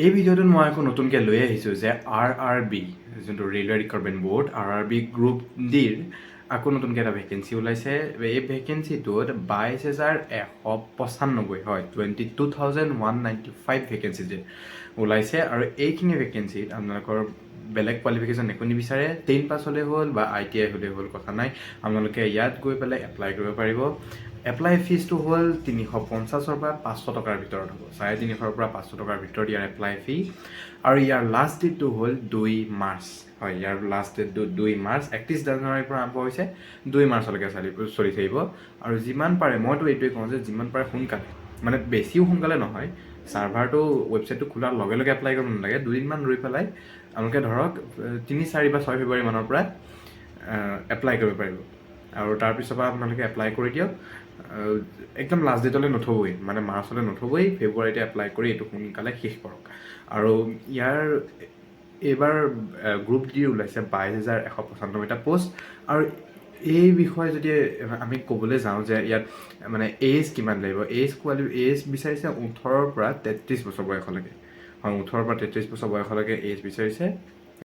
এই ভিডিঅ'টোত মই আকৌ নতুনকৈ লৈ আহিছোঁ যে RRB যোনটো railway recruitment board RRB group ডিৰ আকৌ নতুনকৈ এটা ভেকেঞ্চি ওলাইছে। এই ভেকেঞ্চিটোত 22,195 হয় 22,195 ভেকেঞ্চি যে ওলাইছে। আৰু এইখিনি ভেকেঞ্চিত আপোনালোকৰ বেলেগ কোৱালিফিকেশ্যন একো নিবিচাৰে, 10 পাছ হ'লেই হ'ল বা ITI হ'লেই হ'ল, কথা নাই। আপোনালোকে ইয়াত গৈ পেলাই এপ্লাই কৰিব পাৰিব। এপ্লাই ফিজটো হ'ল 350ৰ পৰা 500 টকাৰ ভিতৰত হ'ব, 350ৰ পৰা 500 টকাৰ ভিতৰত ইয়াৰ এপ্লাই ফি। আৰু ইয়াৰ লাষ্ট ডেটটো হ'ল 2 মাৰ্চ। হয়, ইয়াৰ লাষ্ট ডেটটো 2 মাৰ্চ, 31 জানুৱাৰীৰ পৰা আৰম্ভ হৈছে, 2 মাৰ্চলৈকে চলি থাকিব। আৰু যিমান পাৰে, মইতো এইটোৱে কওঁ যে যিমান পাৰে সোনকালে, মানে বেছিও সোনকালে নহয়, ছাৰ্ভাৰটো ৱেবছাইটটো খোলাৰ লগে লগে এপ্লাই কৰিব নালাগে, দুদিনমান ৰৈ পেলাই আপোনালোকে ধৰক 3, 4 বা 6 ফেব্ৰুৱাৰী মানৰ পৰা এপ্লাই কৰিব পাৰিব। আৰু তাৰপিছৰ পৰা আপোনালোকে এপ্লাই কৰি দিয়ক, একদম লাষ্ট ডেটলৈ নথবই, মানে মাৰ্চলৈ নথবই, ফেব্ৰুৱাৰীতে এপ্লাই কৰি এইটো সোনকালে শেষ কৰক। আৰু ইয়াৰ এইবাৰ গ্ৰুপ ডি ওলাইছে 22,195টা পোষ্ট। আৰু এই বিষয়ে যদি আমি ক'বলৈ যাওঁ যে ইয়াত মানে এজ কিমান লাগিব, এজ বিচাৰিছে 18ৰ পৰা 33 বছৰ বয়সলৈকে। হয়, 18ৰ পৰা 33 বছৰ বয়সলৈকে এজ বিচাৰিছে।